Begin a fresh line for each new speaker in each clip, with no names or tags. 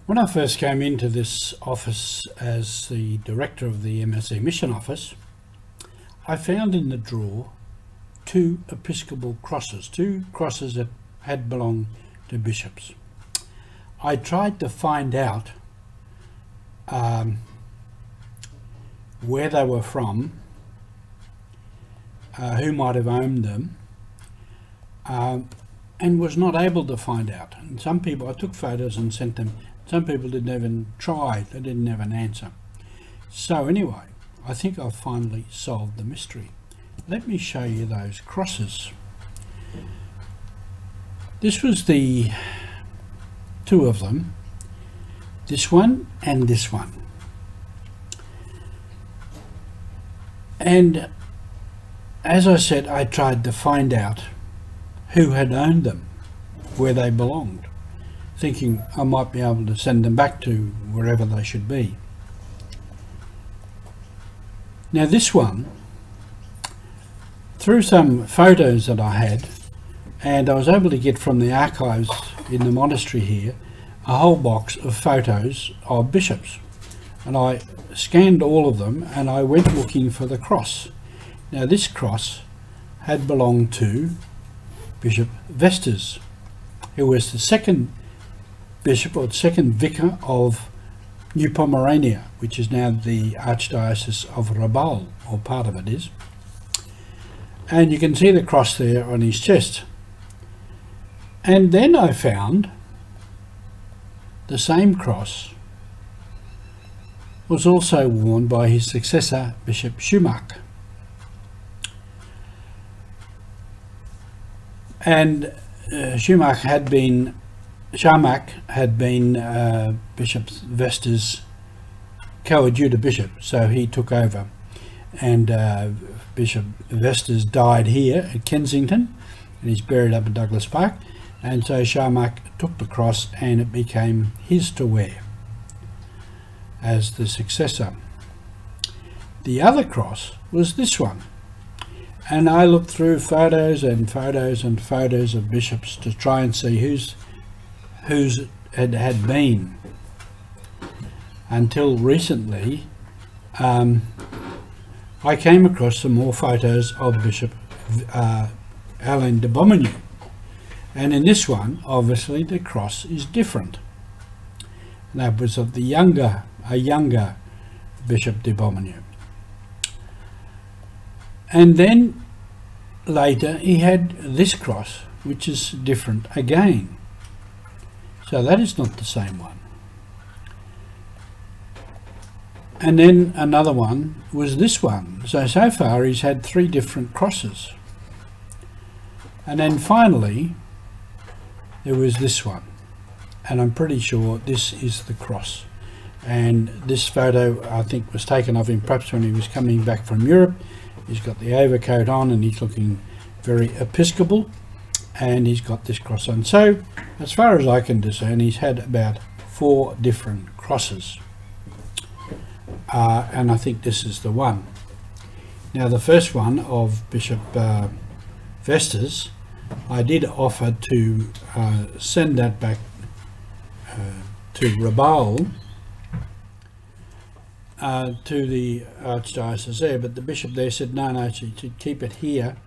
When I first came into this office as the director of the MSC Mission Office, I found in the drawer two episcopal crosses, two crosses that had belonged to bishops. I tried to find out where they were from, who might have owned them, and was not able to find out. And some people, I took photos and sent them. Some people didn't even try, they didn't have an answer. So anyway, I think I've finally solved the mystery. Let me show you those crosses. This was the two of them, this one and this one. And as I said, I tried to find out who had owned them, where they belonged, thinking I might be able to send them back to wherever they should be. Now this one, through some photos that I had, and I was able to get from the archives in the monastery here a whole box of photos of bishops, and I scanned all of them and I went looking for the cross. Now this cross had belonged to Bishop Vestas, who was the second bishop or the second vicar of New Pomerania, which is now the Archdiocese of Rabaul, or part of it is. And you can see the cross there on his chest. And then I found the same cross was also worn by his successor, Bishop Schumacher. And Schumacher had been Bishop Vestas' coadjutor bishop, so he took over. And Bishop Vestas died here at Kensington, and he's buried up at Douglas Park. And so Schumacher took the cross and it became his to wear as the successor. The other cross was this one. And I looked through photos and photos and photos of bishops to try and see whose it had been, until recently I came across some more photos of Bishop Alain de Beaumanoir, and in this one obviously the cross is different. And that was of a younger Bishop de Beaumanoir. And then later he had this cross, which is different again. So that is not the same one. And then another one was this one. So far he's had three different crosses. And then finally there was this one. And I'm pretty sure this is the cross. And this photo I think was taken of him perhaps when he was coming back from Europe. He's got the overcoat on and he's looking very episcopal, and he's got this cross on. So as far as I can discern, he's had about 4 different crosses, and I think this is the one. Now the first one of Bishop Vestas, I did offer to send that back to Rabaul, to the Archdiocese there, but the bishop there said no, to keep it here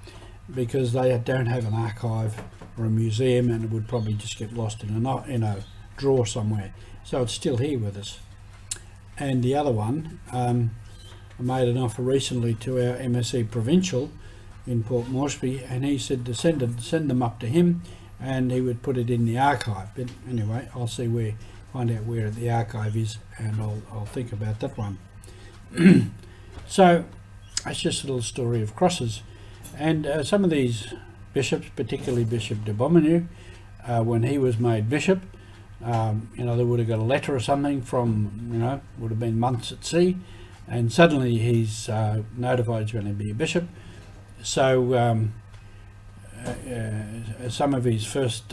because they don't have an archive or a museum, and it would probably just get lost in a drawer somewhere. So it's still here with us. And the other one, I made an offer recently to our MSC Provincial in Port Moresby, and he said to send them up to him and he would put it in the archive. But anyway, I'll see find out where the archive is, and I'll think about that one. So that's just a little story of crosses. And some of these bishops, particularly Bishop de Beaumanoir, when he was made bishop, they would have got a letter or something from, would have been months at sea, and suddenly he's notified he's going to be a bishop. So some of his first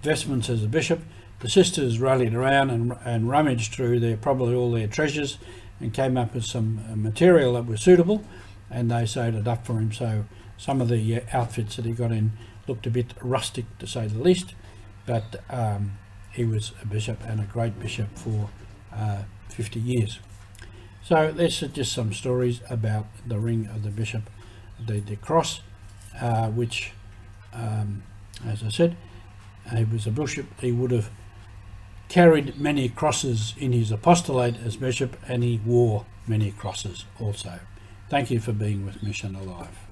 vestments as a bishop, the sisters rallied around and rummaged through probably all their treasures and came up with some material that was suitable, and they sewed it up for him. So some of the outfits that he got in looked a bit rustic, to say the least, but he was a bishop, and a great bishop for 50 years. So this is just some stories about the ring of the bishop, the cross, which, as I said, he was a bishop. He would have carried many crosses in his apostolate as bishop, and he wore many crosses also. Thank you for being with Mission Alive.